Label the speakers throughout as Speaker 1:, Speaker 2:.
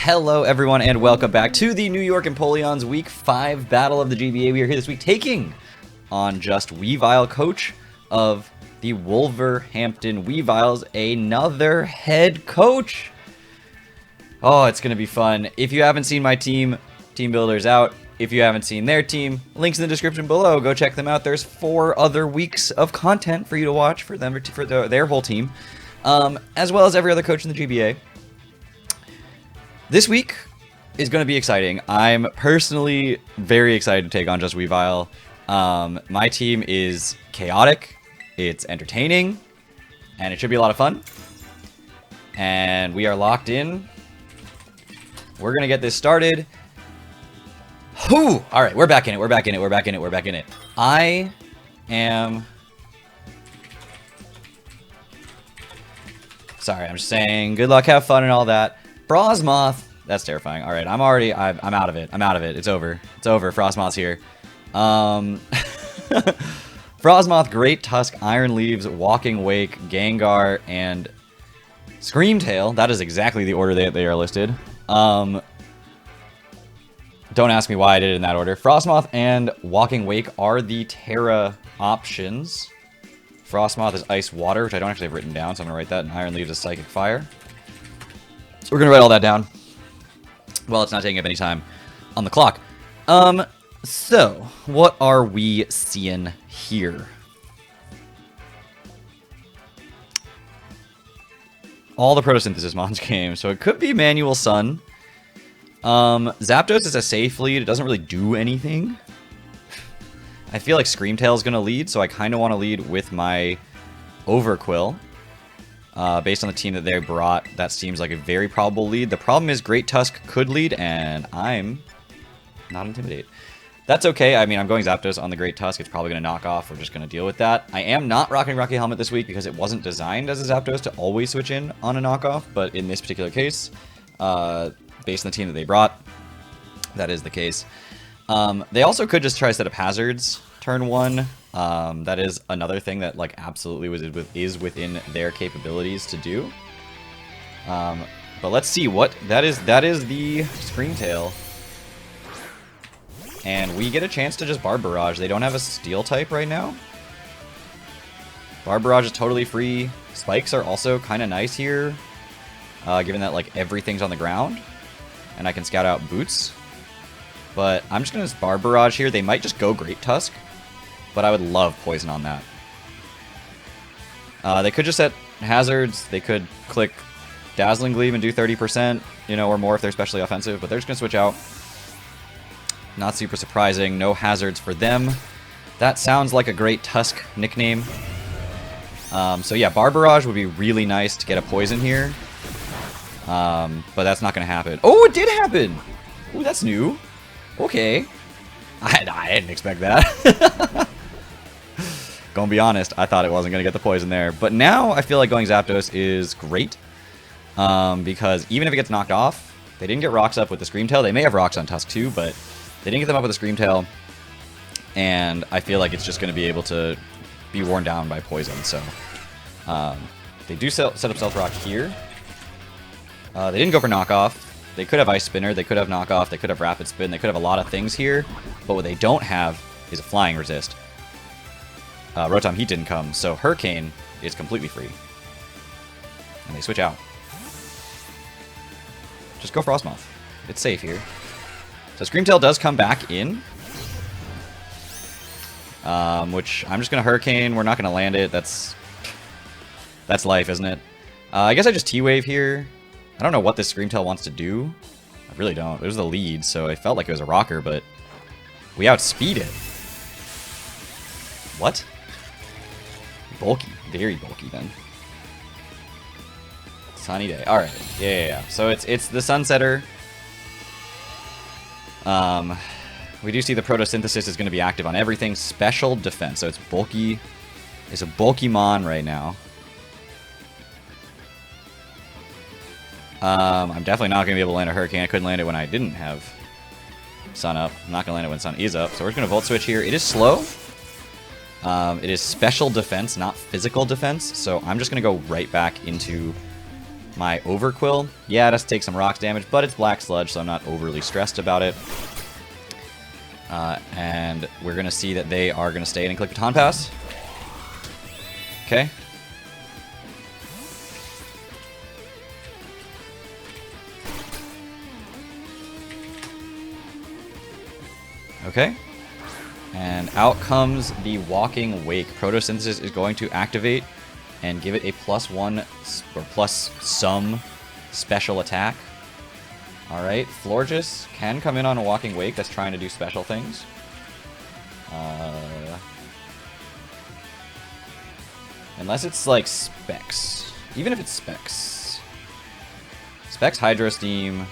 Speaker 1: Hello everyone and welcome back to the New York Empoleon's Week 5 Battle of the GBA. We are here this week taking on just Weavile, coach of the Wolverhampton Weaviles, another head coach. Oh, it's going to be fun. If you haven't seen my team builder's out. If you haven't seen their team, links in the description below. Go check them out. There's 4 other weeks of content for you to watch for them for their whole team, as well as every other coach in the GBA. This week is going to be exciting. I'm personally very excited to take on just Weavile. My team is chaotic, it's entertaining, and it should be a lot of fun. And we are locked in. We're going to get this started. Whew! Alright, we're back in it. I am... Sorry, I'm just saying good luck, have fun, and all that. Frostmoth, that's terrifying. Alright, I'm out of it. It's over. Frostmoth's here. Frostmoth, Great Tusk, Iron Leaves, Walking Wake, Gengar, and Screamtail. That is exactly the order they are listed. Don't ask me why I did it in that order. Frostmoth and Walking Wake are the Terra options. Frostmoth is Ice Water, which I don't actually have written down, so I'm going to write that. And Iron Leaves is Psychic Fire. So we're going to write all that down. Well, it's not taking up any time on the clock. So, what are we seeing here? All the Photosynthesis Mons came, so it could be Manual Sun. Zapdos is a safe lead. It doesn't really do anything. I feel like Screamtail is going to lead, so I kind of want to lead with my Overquill. Based on the team that they brought, that seems like a very probable lead. The problem is Great Tusk could lead, and I'm not intimidated. That's okay. I mean, I'm going Zapdos on the Great Tusk. It's probably going to knock off. We're just going to deal with that. I am not rocking Rocky Helmet this week because it wasn't designed as a Zapdos to always switch in on a knockoff, but in this particular case, based on the team that they brought, that is the case. They also could just try to set up hazards turn 1. That is another thing that like absolutely is within their capabilities to do. But let's see what that is. That is the Screamtail. And we get a chance to just Barb Barrage. They don't have a Steel type right now. Barb Barrage is totally free. Spikes are also kind of nice here, given that like everything's on the ground. And I can scout out Boots. But I'm just going to Barb Barrage here. They might just go Great Tusk. But I would love Poison on that. They could just set hazards. They could click Dazzling Gleam and do 30%, you know, or more if they're especially offensive. But they're just going to switch out. Not super surprising. No hazards for them. That sounds like a Great Tusk nickname. So yeah, Barb Barrage would be really nice to get a Poison here. But that's not going to happen. Oh, it did happen! Ooh, that's new. Okay. I didn't expect that. Gonna be honest, I thought it wasn't going to get the Poison there. But now I feel like going Zapdos is great. Because even if it gets knocked off, they didn't get rocks up with the Screamtail. They may have rocks on Tusk too, but they didn't get them up with the Screamtail. And I feel like it's just going to be able to be worn down by Poison. So they do set up Stealth Rock here. They didn't go for knockoff. They could have Ice Spinner, they could have knockoff, they could have Rapid Spin, they could have a lot of things here, but what they don't have is a Flying Resist. Rotom Heat didn't come, so Hurricane is completely free. And they switch out. Just go Frostmoth. It's safe here. So Screamtail does come back in. Which I'm just going to Hurricane, we're not going to land it, that's life, isn't it? I guess I just T-Wave here. I don't know what this Screamtail wants to do. I really don't. It was the lead, so I felt like it was a rocker, but we outspeed it. What? Bulky. Very bulky, then. Sunny day. Alright. Yeah. So it's the Sunsetter. We do see the Photosynthesis is going to be active on everything. Special defense. So it's bulky. It's a bulky Mon right now. I'm definitely not going to be able to land a Hurricane. I couldn't land it when I didn't have Sun up. I'm not going to land it when Sun is up. So we're just going to Volt Switch here. It is slow. It is special defense, not physical defense. So I'm just going to go right back into my Overquill. Yeah, it has to take some rocks damage, but it's Black Sludge, so I'm not overly stressed about it. And we're going to see that they are going to stay in and click Baton Pass. Okay. Okay. And out comes the Walking Wake. Photosynthesis is going to activate and give it a +1 or plus some special attack. Alright, Florges can come in on a Walking Wake that's trying to do special things. Unless it's like Specs. Even if it's Specs. Specs Hydro Steam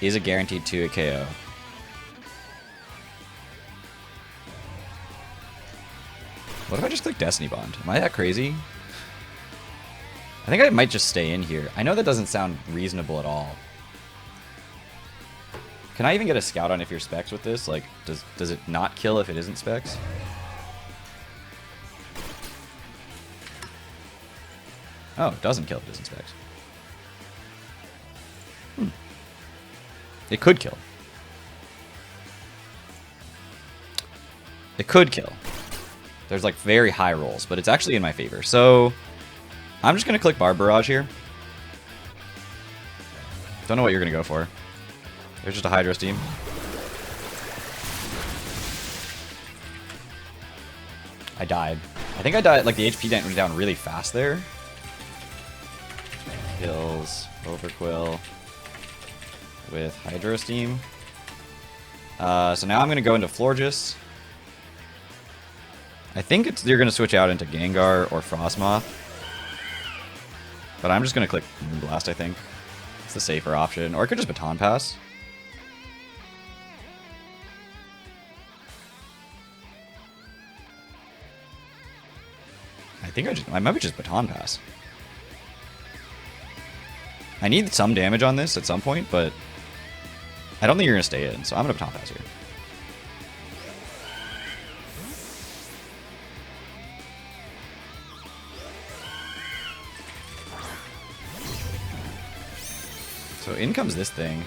Speaker 1: is a guaranteed 2-hit KO. What if I just click Destiny Bond? Am I that crazy? I think I might just stay in here. I know that doesn't sound reasonable at all. Can I even get a scout on if you're Specs with this? Like, does it not kill if it isn't Specs? Oh, it doesn't kill if it isn't Specs. It could kill. It could kill. There's like very high rolls, but it's actually in my favor. So I'm just going to click Barb Barrage here. Don't know what you're going to go for. There's just a Hydro Steam. I died. I think I died, like the HP went down really fast there. Kills Overquill with Hydro Steam. So now I'm going to go into Florges. I think you're going to switch out into Gengar or Frostmoth. But I'm just going to click Moonblast, I think. It's the safer option. Or I could just Baton Pass. I might just Baton Pass. I need some damage on this at some point, but I don't think you're going to stay in, so I'm going to Baton Pass here. So in comes this thing.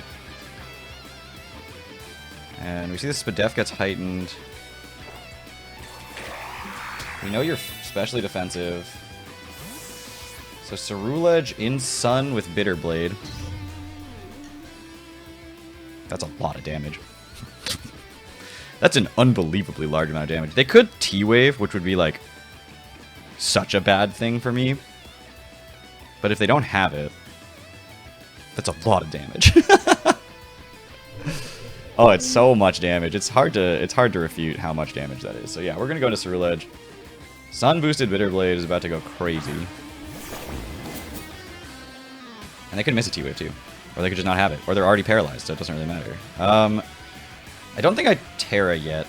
Speaker 1: And we see the Spadef gets heightened. We know you're especially defensive. So Ceruledge in Sun with Bitter Blade. That's a lot of damage. That's an unbelievably large amount of damage. They could T-Wave, which would be like such a bad thing for me. But if they don't have it, that's a lot of damage. Oh, it's so much damage. It's hard to refute how much damage that is. So yeah, we're gonna go to Ceruledge. Sun boosted Bitter Blade is about to go crazy. And they could miss a T-Wave too. Or they could just not have it. Or they're already paralyzed, so it doesn't really matter. I don't think I Terra yet.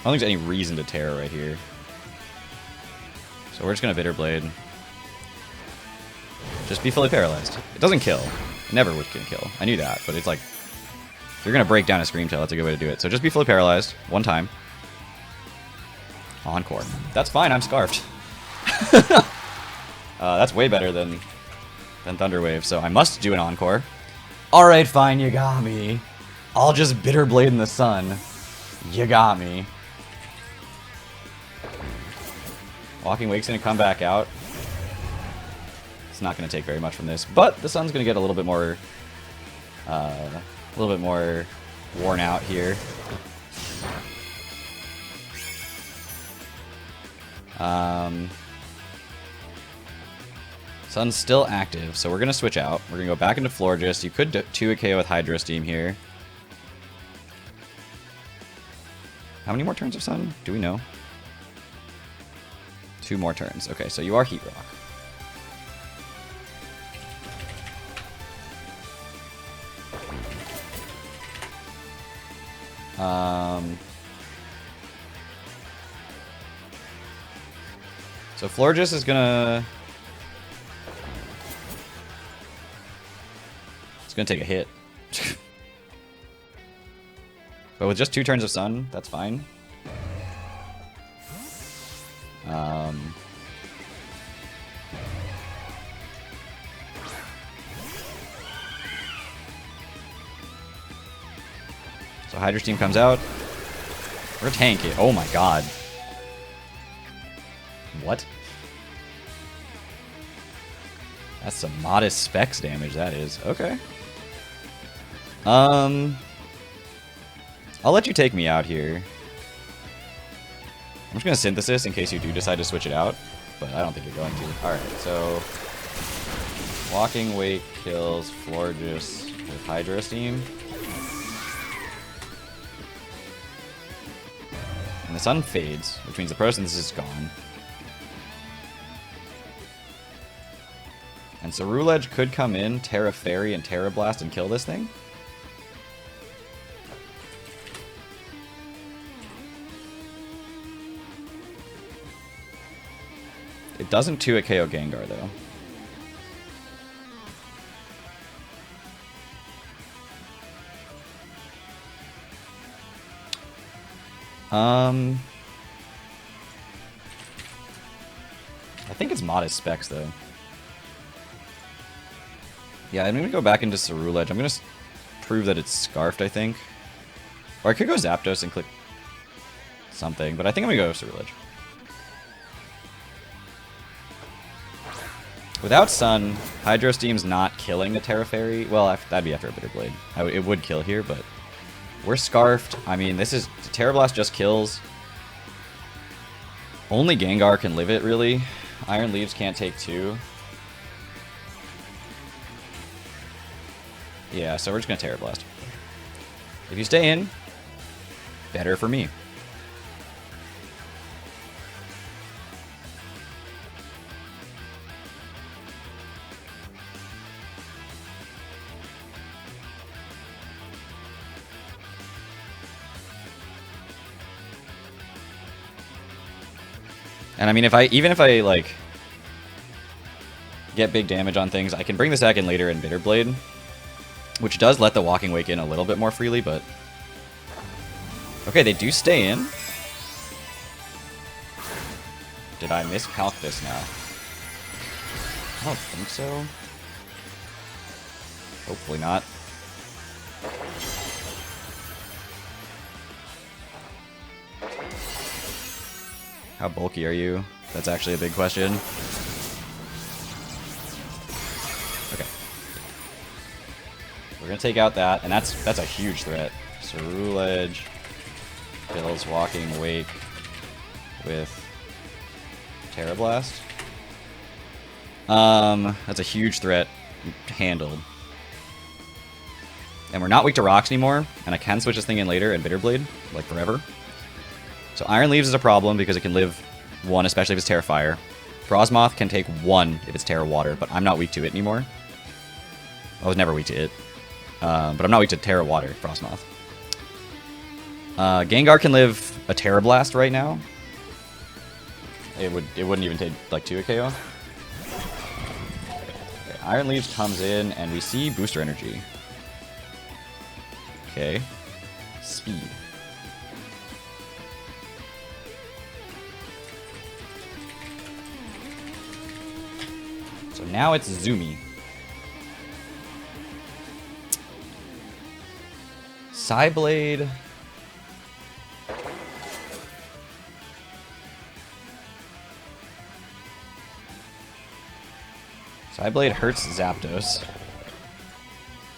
Speaker 1: I don't think there's any reason to Terra right here. So we're just gonna Bitter Blade. Just be fully paralyzed. It doesn't kill. It never would kill. I knew that, but it's like, if you're gonna break down a Scream Tail, that's a good way to do it. So just be fully paralyzed, one time. Encore. That's fine, I'm Scarfed. That's way better than Thunder Wave, so I must do an Encore. Alright, fine, you got me. I'll just Bitter Blade in the Sun. You got me. Walking Wake's gonna come back out. It's not gonna take very much from this, but the Sun's gonna get a little bit more worn out here. Sun's still active, so we're gonna switch out. We're gonna go back into Florges. You could 2-hit KO with Hydro Steam here. How many more turns of Sun? Do we know? 2 more turns. Okay, so you are Heat Rock. So Florges is gonna... It's gonna take a hit. But with just 2 turns of Sun, that's fine. So Hydra Steam comes out. We're tanking. Oh my god. What? That's some modest specs damage, that is. Okay. I'll let you take me out here. I'm just going to Synthesis in case you do decide to switch it out, but I don't think you're going to. Alright, so Walking Wake kills Florges with Hydro Steam. And the sun fades, which means the Prosynthesis is gone. And Ceruledge could come in, Terra Fairy and Terra Blast and kill this thing. It doesn't 2-hit KO Gengar, though. I think it's modest specs, though. Yeah, I'm going to go back into Ceruledge. I'm going to prove that it's Scarfed, I think. Or I could go Zapdos and click something, but I think I'm going to go Ceruledge. Without Sun, Hydro Steam's not killing the Terra Fairy. Well, that'd be after a Bitter Blade. It would kill here, but we're Scarfed. I mean, this is... Terra Blast just kills. Only Gengar can live it, really. Iron Leaves can't take 2. Yeah, so we're just going to Terra Blast. If you stay in, better for me. And I mean, even if I like get big damage on things, I can bring this back in later in Bitter Blade, which does let the Walking Wake in a little bit more freely, but okay, they do stay in. Did I miscalc this now? I don't think so. Hopefully not. How bulky are you? That's actually a big question. Okay. We're gonna take out that, and that's a huge threat. Ceruledge kills Walking Wake with Terra Blast. That's a huge threat handled. And we're not weak to rocks anymore, and I can switch this thing in later in Bitter Blade, like forever. So Iron Leaves is a problem because it can live 1, especially if it's Terra Fire. Frostmoth can take 1 if it's Terra Water, but I'm not weak to it anymore. I was never weak to it. But I'm not weak to Terra Water, Frostmoth. Gengar can live a Terra Blast right now. It wouldn't even take like 2 KO. Okay, Iron Leaves comes in and we see Booster Energy. Okay. Speed. So now it's Zoomy. Psyblade. Psyblade hurts Zapdos.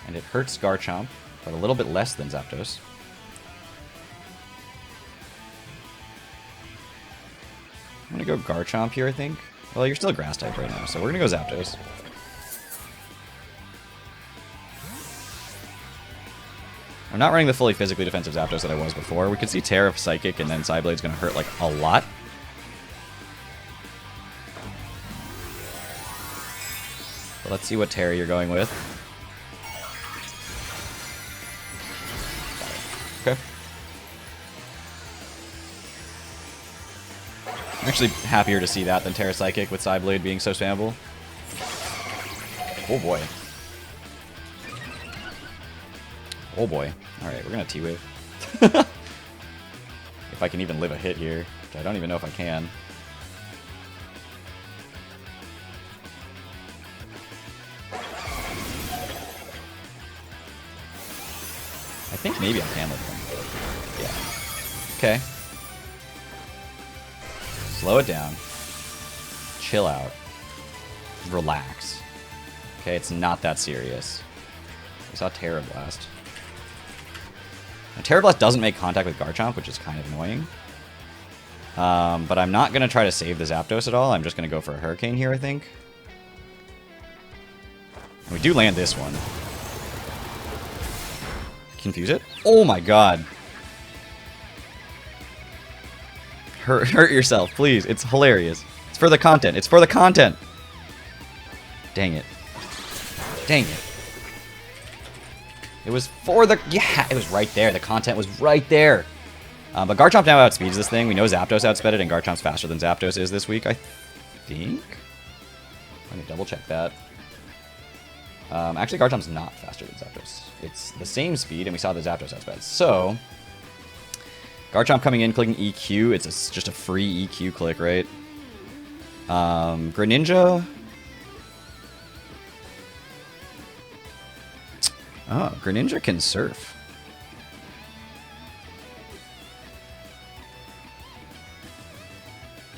Speaker 1: And it hurts Garchomp, but a little bit less than Zapdos. I'm gonna go Garchomp here, I think. Well, you're still Grass type right now, so we're gonna go Zapdos. I'm not running the fully physically defensive Zapdos that I was before. We could see Terra Psychic, and then Psyblade's gonna hurt like a lot. But let's see what Terra you're going with. Okay. I'm actually happier to see that than Terra Psychic with Psyblade being so spammable. Oh boy. Oh boy. Alright, we're gonna T-Wave. If I can even live a hit here, which I don't even know if I can. I think maybe I can live them. Yeah. Okay. Slow it down. Chill out. Relax. Okay, it's not that serious. We saw Terra Blast. Now, Terra Blast doesn't make contact with Garchomp, which is kind of annoying. But I'm not going to try to save the Zapdos at all. I'm just going to go for a Hurricane here, I think. And we do land this one. Confuse it? Oh my god. Hurt yourself, please. It's hilarious. It's for the content. It's for the content. Dang it. Dang it. It was for the... Yeah, it was right there. The content was right there. But Garchomp now outspeeds this thing. We know Zapdos outsped it, and Garchomp's faster than Zapdos is this week, I think. Let me double check that. Actually, Garchomp's not faster than Zapdos. It's the same speed, and we saw the Zapdos outsped. So, Garchomp coming in, clicking EQ. It's just a free EQ click, right? Greninja... Oh, Greninja can surf.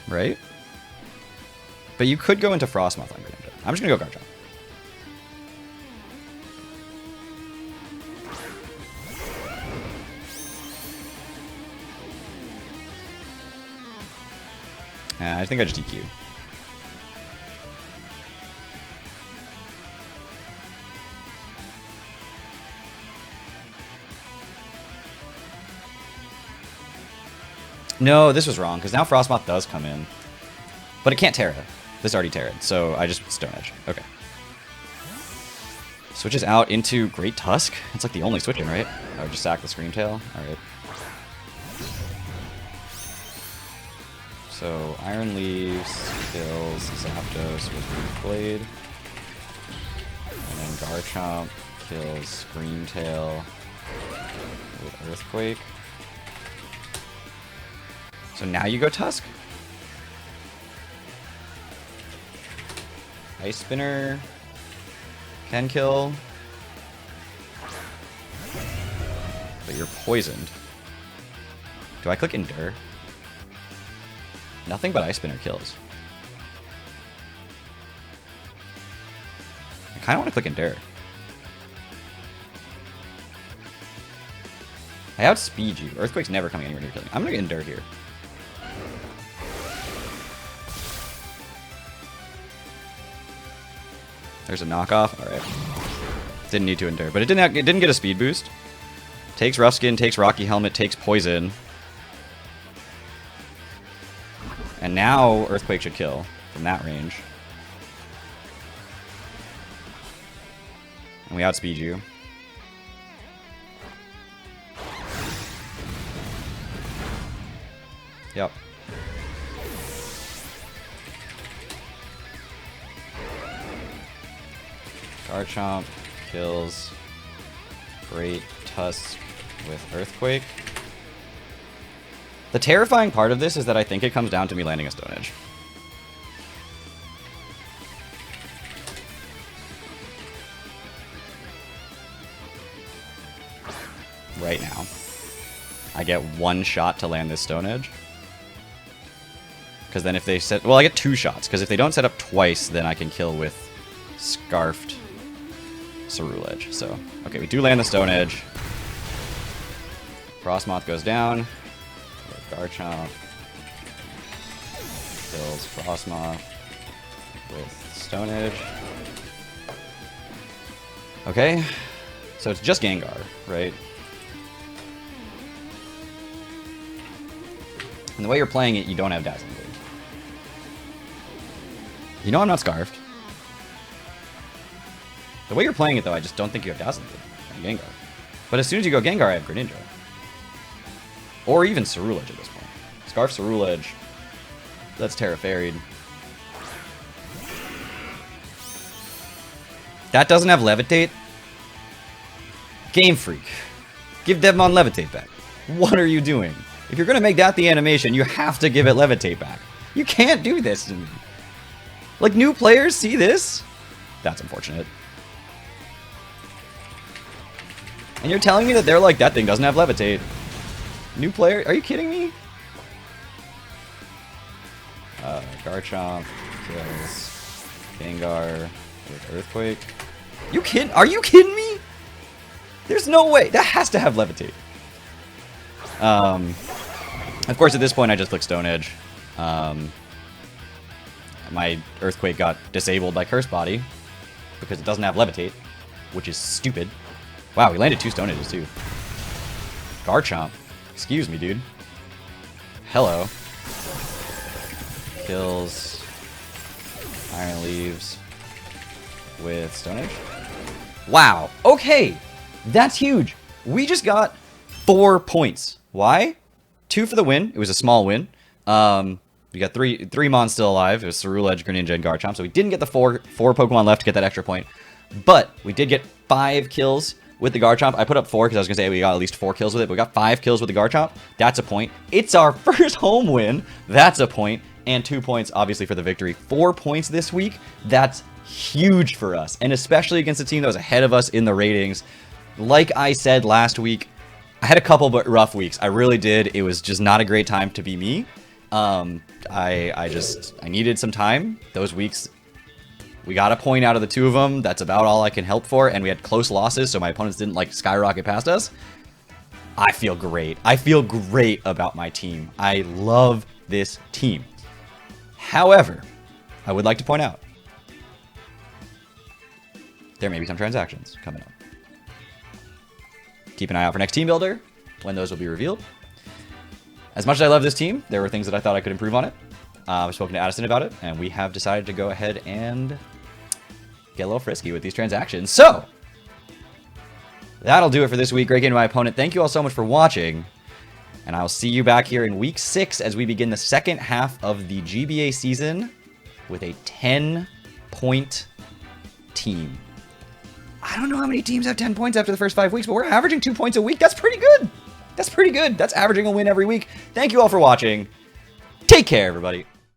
Speaker 1: Right? But you could go into Frostmoth on Greninja. I'm just going to go Garchomp. I think I just EQ. No, this was wrong, because now Frostmoth does come in. But it can't Terra. This already Terra'd, so I just Stone Edge. Okay. Switches out into Great Tusk. That's like the only switch in, right? I would just sack the Scream Tail. Alright. So, Iron Leaves kills Zapdos with Leaf Blade. And then Garchomp kills Scream Tail with Earthquake. So now you go Tusk? Ice Spinner can kill. But you're poisoned. Do I click Endure? Nothing but Ice Spinner kills. I kind of want to click Endure. I outspeed you. Earthquake's never coming anywhere near killing. I'm going to Endure here. There's a knockoff. All right. Didn't need to Endure, but it didn't get a speed boost. Takes Rough Skin, takes Rocky Helmet, takes Poison. And now Earthquake should kill from that range. And we outspeed you. Yep. Garchomp kills Great Tusk with Earthquake. The terrifying part of this is that I think it comes down to me landing a Stone Edge. Right now. I get one shot to land this Stone Edge. Because then if they set... Well, I get two shots. Because if they don't set up twice, then I can kill with Scarfed Ceruledge. So, okay, we do land the Stone Edge. Frostmoth goes down. Garchomp kills Frostmoth with Stone Edge. Okay, so it's just Gengar, right? And the way you're playing it, you don't have Dazzling Gleam. You know I'm not Scarfed. The way you're playing it, though, I just don't think you have Dazzling Gleam and Gengar. But as soon as you go Gengar, I have Greninja. Or even Ceruledge at this point. Scarf Ceruledge. That's Terra Fairy'd. That doesn't have Levitate? Game Freak. Give Devmon Levitate back. What are you doing? If you're going to make that the animation, you have to give it Levitate back. You can't do this to me. Like, new players see this? That's unfortunate. And you're telling me that they're like, that thing doesn't have levitate. New player? Are you kidding me? Garchomp kills Gengar with Earthquake. You kidding? Are you kidding me? There's no way. That has to have levitate. Of course, at this point, I just click Stone Edge. My Earthquake got disabled by Curse Body because it doesn't have levitate, which is stupid. Wow, we landed 2 Stone Edges, too. Garchomp. Excuse me, dude. Hello. Kills Iron Leaves with Stone Edge. Wow. Okay. That's huge. We just got 4 points. Why? 2 for the win. It was a small win. We got three Mons still alive. It was Cerule, Edge, Greninja, and Garchomp. So we didn't get the four Pokemon left to get that extra point. But we did get 5 kills with the Garchomp. I put up 4 because I was going to say we got at least 4 kills with it. But we got 5 kills with the Garchomp. That's a point. It's our first home win. That's a point. And 2 points, obviously, for the victory. 4 points this week. That's huge for us. And especially against a team that was ahead of us in the ratings. Like I said last week, I had a couple but rough weeks. I really did. It was just not a great time to be me. I needed some time. Those weeks, we got a point out of the 2 of them. That's about all I can help for. And we had close losses, so my opponents didn't like skyrocket past us. I feel great. I feel great about my team. I love this team. However, I would like to point out, there may be some transactions coming up. Keep an eye out for next team builder, when those will be revealed. As much as I love this team, there were things that I thought I could improve on it. I've spoken to Addison about it, and we have decided to go ahead and get a little frisky with these transactions. So, that'll do it for this week. Great game to my opponent. Thank you all so much for watching, and I'll see you back here in Week 6 as we begin the second half of the GBA season with a 10-point team. I don't know how many teams have 10 points after the first 5 weeks, but we're averaging 2 points a week. That's pretty good. That's pretty good. That's averaging a win every week. Thank you all for watching. Take care, everybody.